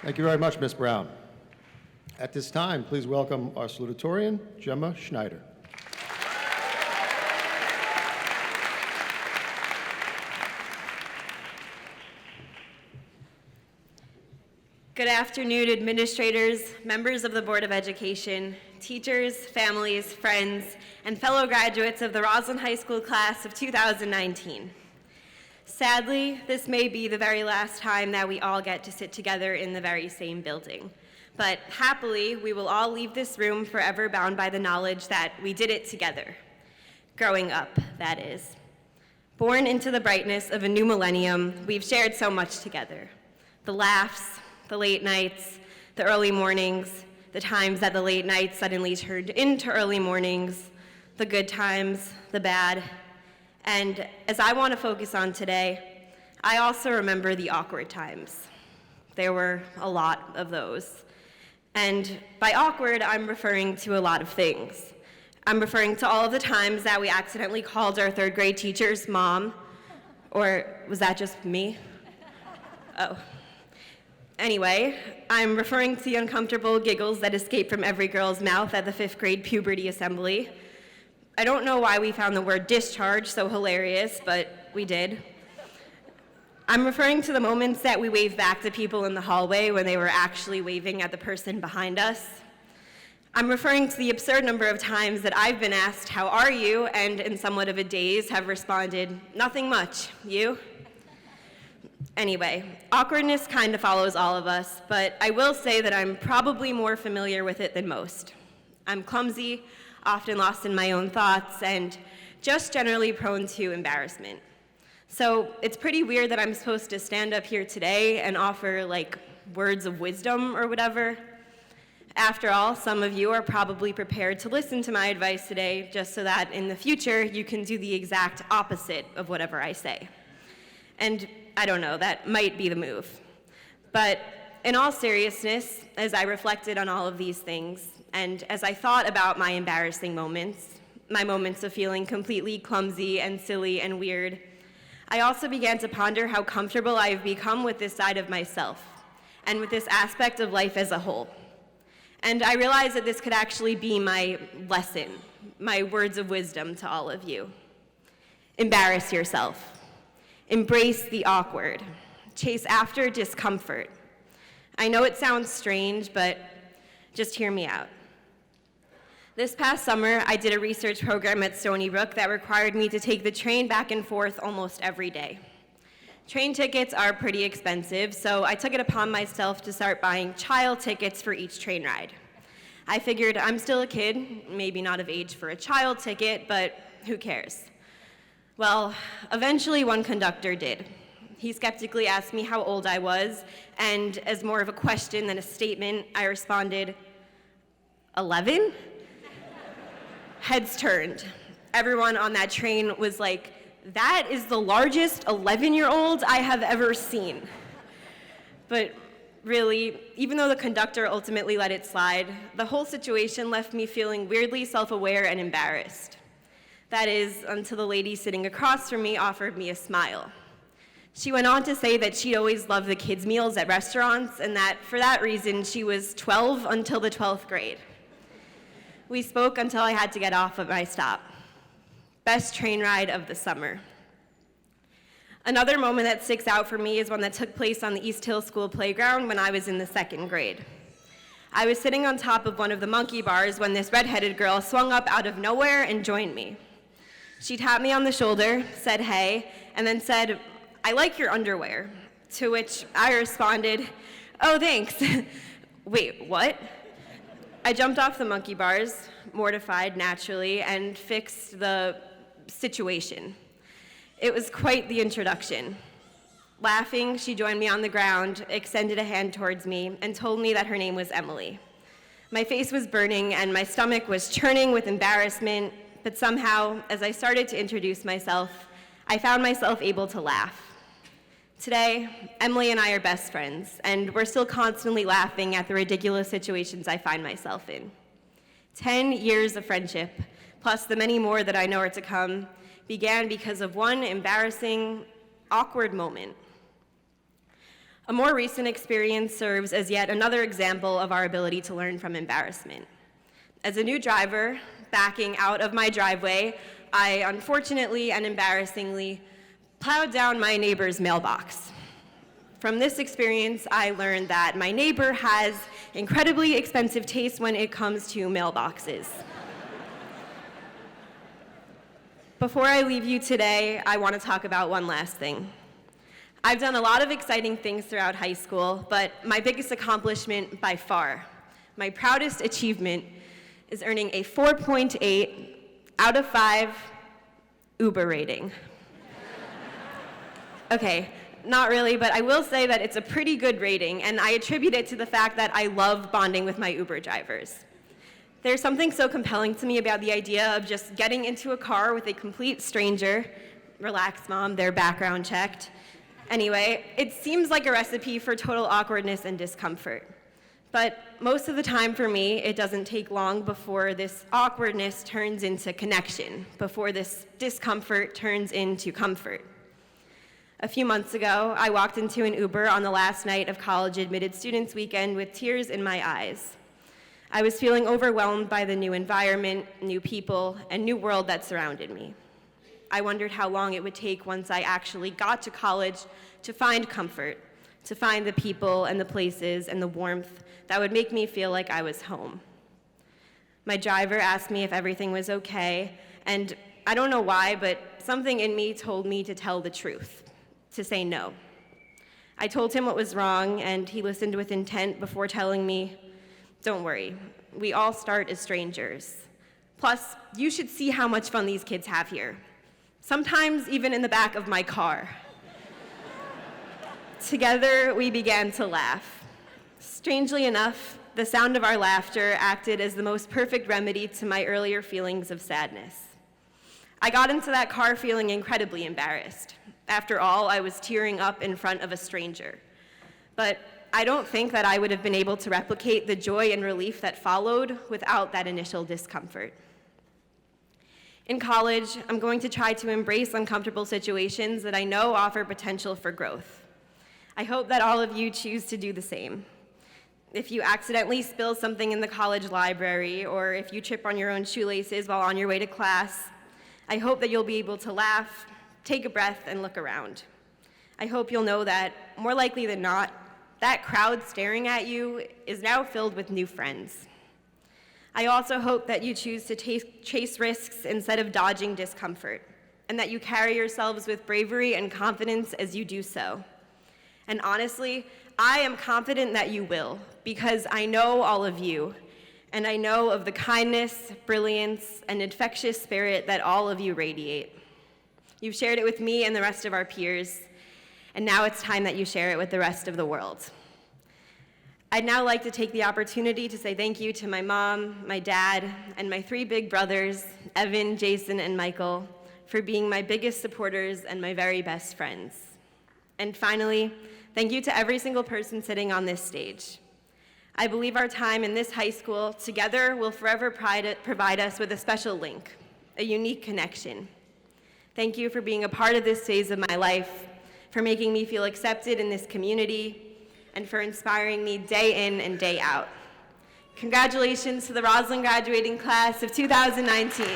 Thank you very much, Ms. Brown. At this time, please welcome our salutatorian, Gemma Schneider. Good afternoon, administrators, members of the Board of Education, teachers, families, friends, and fellow graduates of the Roslyn High School class of 2019. Sadly, this may be the very last time that we all get to sit together in the very same building. But happily, we will all leave this room forever bound by the knowledge that we did it together. Growing up, that is. Born into the brightness of a new millennium, we've shared so much together. The laughs, the late nights, the early mornings, the times that the late nights suddenly turned into early mornings, the good times, the bad. And as I want to focus on today, I also remember the awkward times. There were a lot of those. And by awkward, I'm referring to a lot of things. I'm referring to all of the times that we accidentally called our third grade teacher's mom, or was that just me? Oh. Anyway, I'm referring to the uncomfortable giggles that escaped from every girl's mouth at the 5th grade puberty assembly. I don't know why we found the word discharge so hilarious, but we did. I'm referring to the moments that we waved back to people in the hallway when they were actually waving at the person behind us. I'm referring to the absurd number of times that I've been asked, "How are you?" and in somewhat of a daze have responded, "Nothing much, you?" Anyway, awkwardness kind of follows all of us, but I will say that I'm probably more familiar with it than most. I'm clumsy, often lost in my own thoughts, and just generally prone to embarrassment. So it's pretty weird that I'm supposed to stand up here today and offer words of wisdom or whatever. After all, some of you are probably prepared to listen to my advice today just so that in the future you can do the exact opposite of whatever I say. And I don't know, that might be the move. But in all seriousness, as I reflected on all of these things, and as I thought about my embarrassing moments, my moments of feeling completely clumsy and silly and weird, I also began to ponder how comfortable I have become with this side of myself and with this aspect of life as a whole. And I realized that this could actually be my lesson, my words of wisdom to all of you. Embarrass yourself. Embrace the awkward. Chase after discomfort. I know it sounds strange, but just hear me out. This past summer, I did a research program at Stony Brook that required me to take the train back and forth almost every day. Train tickets are pretty expensive, so I took it upon myself to start buying child tickets for each train ride. I figured I'm still a kid, maybe not of age for a child ticket, but who cares? Well, eventually one conductor did. He skeptically asked me how old I was, and as more of a question than a statement, I responded, 11? Heads turned. Everyone on that train was like, "That is the largest 11-year-old I have ever seen." But really, even though the conductor ultimately let it slide, the whole situation left me feeling weirdly self-aware and embarrassed. That is, until the lady sitting across from me offered me a smile. She went on to say that she'd always loved the kids' meals at restaurants, and that for that reason, she was 12 until the 12th grade. We spoke until I had to get off at my stop. Best train ride of the summer. Another moment that sticks out for me is one that took place on the East Hill School playground when I was in the 2nd grade. I was sitting on top of one of the monkey bars when this redheaded girl swung up out of nowhere and joined me. She tapped me on the shoulder, said hey, and then said, "I like your underwear," to which I responded, "Oh, thanks." Wait, what? I jumped off the monkey bars, mortified naturally, and fixed the situation. It was quite the introduction. Laughing, she joined me on the ground, extended a hand towards me, and told me that her name was Emily. My face was burning and my stomach was churning with embarrassment, but somehow, as I started to introduce myself, I found myself able to laugh. Today, Emily and I are best friends, and we're still constantly laughing at the ridiculous situations I find myself in. 10 years of friendship, plus the many more that I know are to come, began because of one embarrassing, awkward moment. A more recent experience serves as yet another example of our ability to learn from embarrassment. As a new driver, backing out of my driveway, I unfortunately and embarrassingly plowed down my neighbor's mailbox. From this experience, I learned that my neighbor has incredibly expensive taste when it comes to mailboxes. Before I leave you today, I want to talk about one last thing. I've done a lot of exciting things throughout high school, but my biggest accomplishment by far, my proudest achievement, is earning a 4.8 out of 5 Uber rating. Okay, not really, but I will say that it's a pretty good rating, and I attribute it to the fact that I love bonding with my Uber drivers. There's something so compelling to me about the idea of just getting into a car with a complete stranger. Relax, Mom, they're background checked. Anyway, it seems like a recipe for total awkwardness and discomfort. But most of the time for me, it doesn't take long before this awkwardness turns into connection, before this discomfort turns into comfort. A few months ago, I walked into an Uber on the last night of College Admitted Students Weekend with tears in my eyes. I was feeling overwhelmed by the new environment, new people, and new world that surrounded me. I wondered how long it would take once I actually got to college to find comfort, to find the people and the places and the warmth that would make me feel like I was home. My driver asked me if everything was okay, and I don't know why, but something in me told me to tell the truth, to say no. I told him what was wrong, and he listened with intent before telling me, "Don't worry, we all start as strangers. Plus, you should see how much fun these kids have here. Sometimes even in the back of my car." Together, we began to laugh. Strangely enough, the sound of our laughter acted as the most perfect remedy to my earlier feelings of sadness. I got into that car feeling incredibly embarrassed. After all, I was tearing up in front of a stranger. But I don't think that I would have been able to replicate the joy and relief that followed without that initial discomfort. In college, I'm going to try to embrace uncomfortable situations that I know offer potential for growth. I hope that all of you choose to do the same. If you accidentally spill something in the college library, or if you trip on your own shoelaces while on your way to class, I hope that you'll be able to laugh, take a breath, and look around. I hope you'll know that, more likely than not, that crowd staring at you is now filled with new friends. I also hope that you choose to chase risks instead of dodging discomfort, and that you carry yourselves with bravery and confidence as you do so. And honestly, I am confident that you will, because I know all of you, and I know of the kindness, brilliance, and infectious spirit that all of you radiate. You've shared it with me and the rest of our peers, and now it's time that you share it with the rest of the world. I'd now like to take the opportunity to say thank you to my mom, my dad, and my 3 big brothers, Evan, Jason, and Michael, for being my biggest supporters and my very best friends. And finally, thank you to every single person sitting on this stage. I believe our time in this high school together will forever provide us with a special link, a unique connection. Thank you for being a part of this phase of my life, for making me feel accepted in this community, and for inspiring me day in and day out. Congratulations to the Roslyn graduating class of 2019.